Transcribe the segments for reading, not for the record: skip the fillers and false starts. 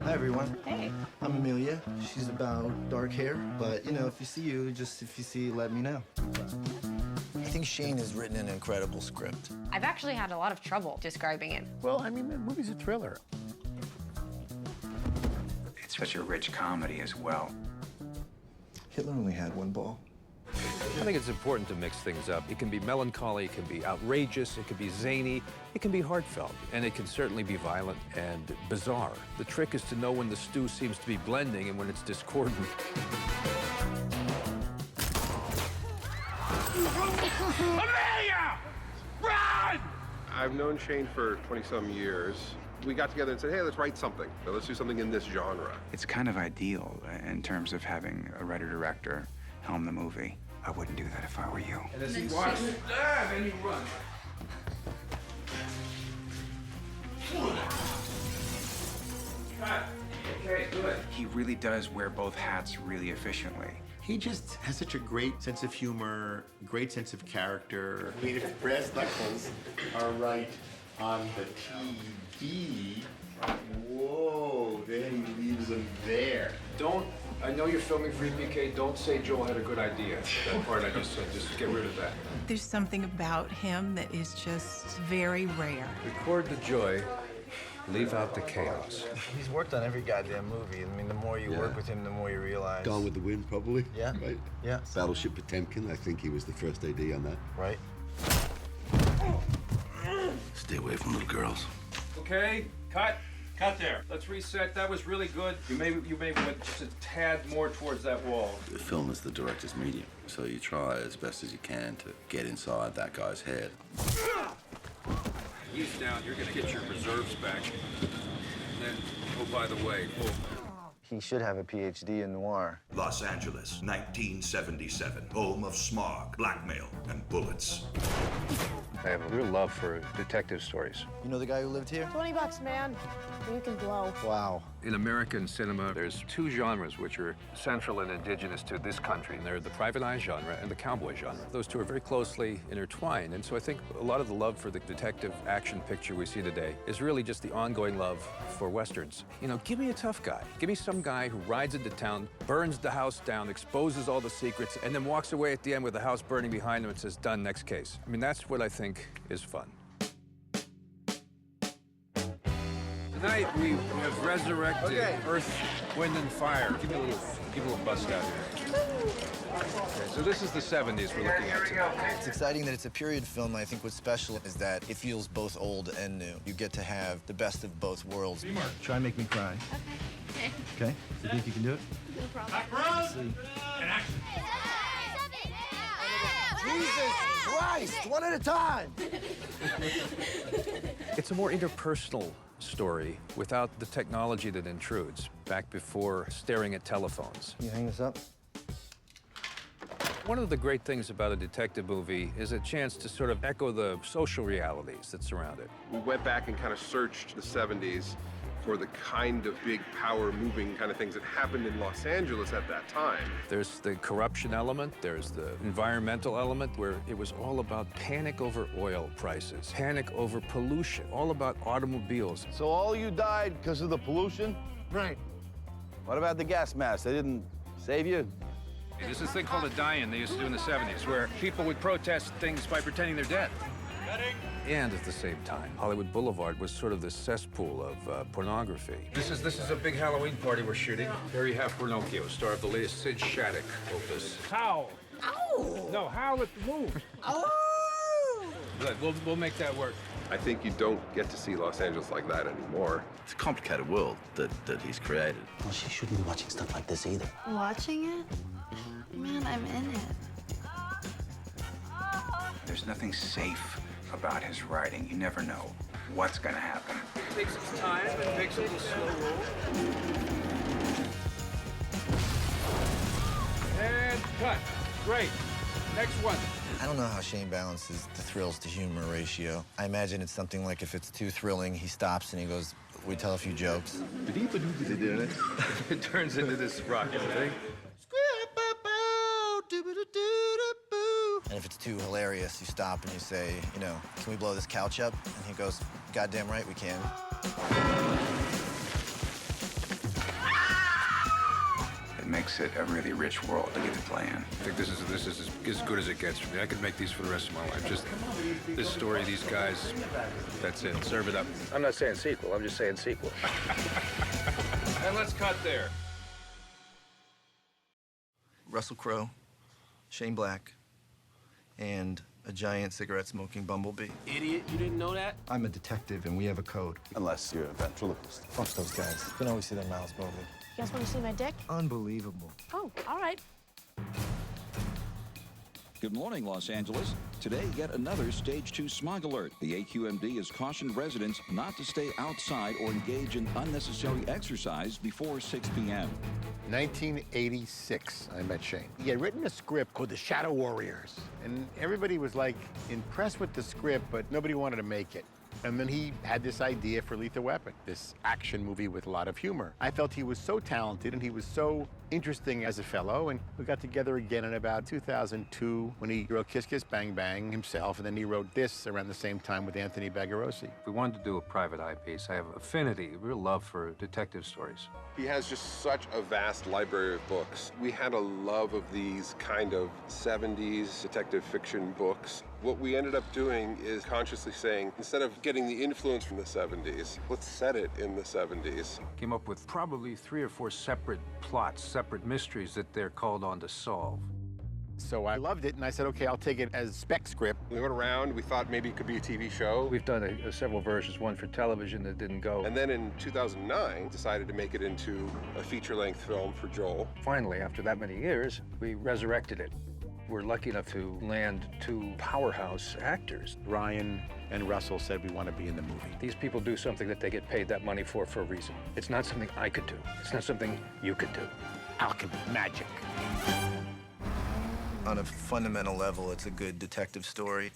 Hi, everyone. Hey. I'm Amelia. She's about dark hair, but, you know, if you see, let me know. I think Shane has written an incredible script. I've actually had a lot of trouble describing it. Well, I mean, the movie's a thriller. It's such a rich comedy as well. Hitler only had one ball. I think it's important to mix things up. It can be melancholy, it can be outrageous, it can be zany, it can be heartfelt, and it can certainly be violent and bizarre. The trick is to know when the stew seems to be blending and when it's discordant. Amelia! Run! I've known Shane for 20-some years. We got together and said, hey, let's write something. Let's do something in this genre. It's kind of ideal in terms of having a writer-director helm the movie. I wouldn't do that if I were you. And as he walks, then you run. Cut. Okay, good. He really does wear both hats really efficiently. He just has such a great sense of humor, great sense of character. I mean, if brass knuckles are right on the TV, whoa, then he leaves them there. I know you're filming for EPK, don't say Joel had a good idea. That part I just said, just get rid of that. There's something about him that is just very rare. Record the joy, leave out the chaos. He's worked on every goddamn movie. I mean, the more you work with him, the more you realize. Gone with the Wind, probably. Yeah. Right? Yeah. Battleship Potemkin, I think he was the first AD on that. Right. Stay away from little girls. Okay, cut. Cut there. Let's reset. That was really good. You maybe went just a tad more towards that wall. The film is the director's medium, so you try as best as you can to get inside that guy's head. He's down. You're gonna get your reserves back. And then, oh, by the way, He should have a PhD in noir. Los Angeles, 1977. Home of smog, blackmail, and bullets. I have a real love for detective stories. You know the guy who lived here? $20, man. You can blow. Wow. In American cinema, there's two genres which are central and indigenous to this country, and they're the private eye genre and the cowboy genre. Those two are very closely intertwined, and so I think a lot of the love for the detective action picture we see today is really just the ongoing love for Westerns. You know, give me a tough guy. Give me some guy who rides into town, burns the house down, exposes all the secrets, and then walks away at the end with the house burning behind him and says, done, next case. I mean, that's what I think is fun. Tonight, we have resurrected Earth, Wind, and Fire. Give me a little bust out here. Okay, so this is the 70s we're looking at tonight. It's exciting that it's a period film. I think what's special is that it feels both old and new. You get to have the best of both worlds. Try and make me cry. Okay. Okay? You think you can do it? No problem. Jesus Christ! One at a time! It's a more interpersonal story without the technology that intrudes, back before staring at telephones. Can you hang this up? One of the great things about a detective movie is a chance to sort of echo the social realities that surround it. We went back and kind of searched the 70s for the kind of big power-moving kind of things that happened in Los Angeles at that time. There's the corruption element, there's the environmental element, where it was all about panic over oil prices, panic over pollution, all about automobiles. So all you died because of the pollution? Right. What about the gas masks? They didn't save you? There's this thing called a die-in they used to do in the 70s, where people would protest things by pretending they're dead. And at the same time, Hollywood Boulevard was sort of the cesspool of pornography. This is a big Halloween party we're shooting. Here you have Pinocchio, star of the latest Sid Shattuck opus. Howl. Ow! No, howl at the move. Good, we'll make that work. I think you don't get to see Los Angeles like that anymore. It's a complicated world that he's created. Well, she shouldn't be watching stuff like this either. Watching it? Man, I'm in it. There's nothing safe about his writing. You never know what's gonna happen. It takes its time, it takes a little slow roll. And cut. Great. Next one. I don't know how Shane balances the thrills to humor ratio. I imagine it's something like if it's too thrilling, he stops and he goes, we tell a few jokes. It turns into this rocking thing. And if it's too hilarious, you stop and you say, you know, can we blow this couch up? And he goes, goddamn right we can. makes it a really rich world to get to play in. I think this is as good as it gets for me. I could make these for the rest of my life. Just this story, these guys, that's it. Serve it up. I'm not saying sequel, I'm just saying sequel. And let's cut there. Russell Crowe, Shane Black, and a giant cigarette-smoking bumblebee. Idiot, you didn't know that? I'm a detective, and we have a code. Unless you're a ventriloquist. Fuck those guys. You can always see their mouths moving. You guys want to see my dick? Unbelievable. Oh, all right. Good morning, Los Angeles. Today, yet another Stage 2 smog alert. The AQMD has cautioned residents not to stay outside or engage in unnecessary exercise before 6 p.m. 1986, I met Shane. He had written a script called The Shadow Warriors, and everybody was like impressed with the script, but nobody wanted to make it. And then he had this idea for Lethal Weapon, this action movie with a lot of humor. I felt he was so talented and he was so interesting as a fellow, and we got together again in about 2002 when he wrote Kiss Kiss Bang Bang himself, and then he wrote this around the same time with Anthony Bagarossi. We wanted to do a private eye piece. I have affinity, real love for detective stories. He has just such a vast library of books. We had a love of these kind of 70s detective fiction books. What we ended up doing is consciously saying, instead of getting the influence from the 70s, let's set it in the 70s. Came up with probably 3 or 4 separate plots, separate mysteries that they're called on to solve. So I loved it, and I said, okay, I'll take it as spec script. We went around, we thought maybe it could be a TV show. We've done several versions, one for television that didn't go. And then in 2009, decided to make it into a feature-length film for Joel. Finally, after that many years, we resurrected it. We're lucky enough to land 2 powerhouse actors. Ryan and Russell said we want to be in the movie. These people do something that they get paid that money for a reason. It's not something I could do. It's not something you could do. Alchemy, magic. On a fundamental level, it's a good detective story.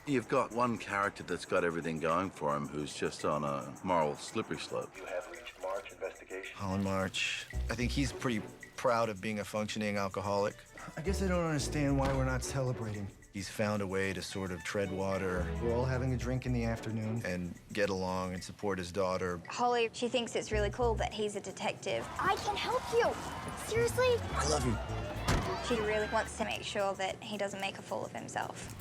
You've got one character that's got everything going for him who's just on a moral slippery slope. You have reached March investigation. Holland March. I think he's pretty proud of being a functioning alcoholic. I guess I don't understand why we're not celebrating. He's found a way to sort of tread water. We're all having a drink in the afternoon. And get along and support his daughter. Holly, she thinks it's really cool that he's a detective. I can help you. Seriously? I love you. She really wants to make sure that he doesn't make a fool of himself.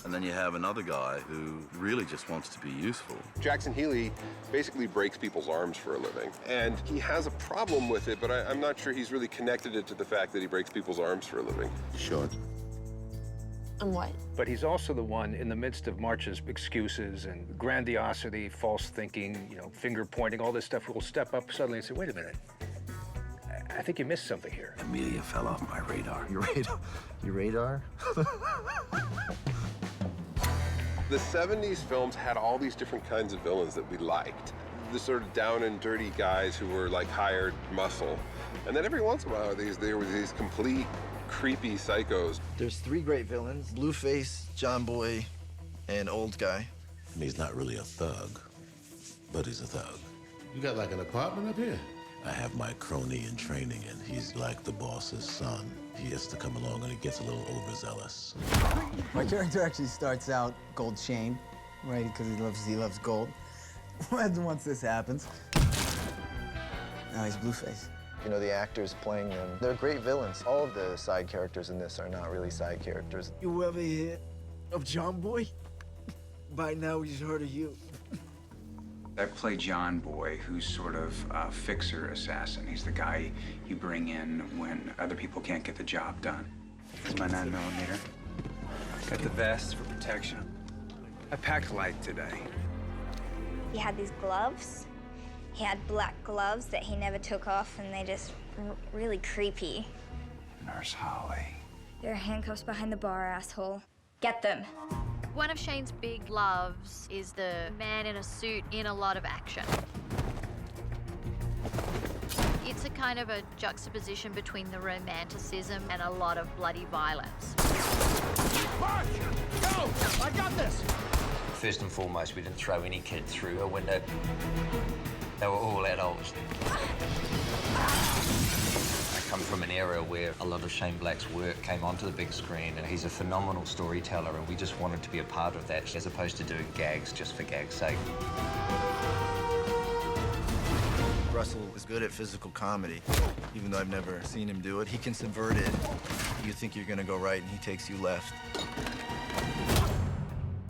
And then you have another guy who really just wants to be useful. Jackson Healy basically breaks people's arms for a living. And he has a problem with it, but I'm not sure he's really connected it to the fact that he breaks people's arms for a living. Short. And what? But he's also the one in the midst of March's excuses and grandiosity, false thinking, you know, finger pointing, all this stuff, will step up suddenly and say, wait a minute. I think you missed something here. Amelia fell off my radar. Your radar? Your radar? The 70s films had all these different kinds of villains that we liked. The sort of down and dirty guys who were like hired muscle. And then every once in a while, there were these complete creepy psychos. There's 3 great villains: Blueface, John Boy, and Old Guy. He's not really a thug, but he's a thug. You got like an apartment up here? I have my crony in training, and he's like the boss's son. He has to come along, and he gets a little overzealous. My character actually starts out Gold Shane, right? Because he loves gold. Once this happens, now he's Blueface. You know, the actors playing them, they're great villains. All of the side characters in this are not really side characters. You ever hear of John Boy? By now he's heard of you. I play John Boy, who's sort of a fixer assassin. He's the guy you bring in when other people can't get the job done. This is my 9mm. Got the vest for protection. I packed light today. He had these gloves. He had black gloves that he never took off, and they just really creepy. Nurse Holly. There are handcuffs behind the bar, asshole. Get them. One of Shane's big loves is the man in a suit in a lot of action. It's a kind of a juxtaposition between the romanticism and a lot of bloody violence. March! Go! I got this! First and foremost, we didn't throw any kid through a window. They were all adults. I come from an era where a lot of Shane Black's work came onto the big screen, and he's a phenomenal storyteller, and we just wanted to be a part of that, as opposed to doing gags just for gag's sake. Russell is good at physical comedy, even though I've never seen him do it. He can subvert it. You think you're gonna go right, and he takes you left.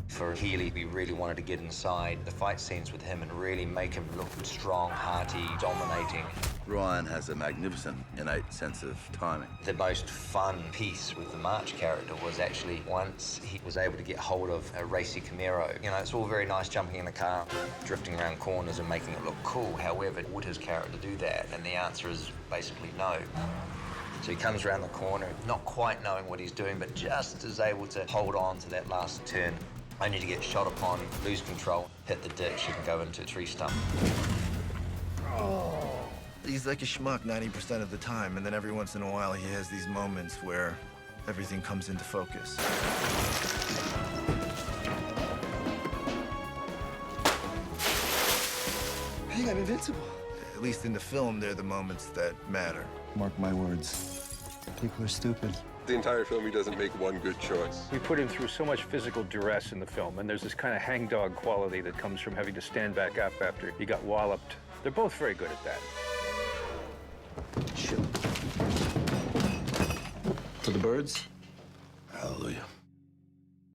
For Healy, we really wanted to get inside the fight scenes with him and really make him look strong, hearty, dominating. Ryan has a magnificent innate sense of timing. The most fun piece with the March character was actually once he was able to get hold of a racy Camaro. You know, it's all very nice jumping in the car, drifting around corners and making it look cool. However, would his character do that? And the answer is basically no. So he comes around the corner, not quite knowing what he's doing, but just is able to hold on to that last turn, only to get shot upon, lose control, hit the ditch, and go into a tree stump. He's like a schmuck 90% of the time, and then every once in a while he has these moments where everything comes into focus. I think I'm invincible. At least in the film, they're the moments that matter. Mark my words. People are stupid. The entire film, he doesn't make one good choice. We put him through so much physical duress in the film, and there's this kind of hangdog quality that comes from having to stand back up after he got walloped. They're both very good at that. Shoot. For the birds? Hallelujah.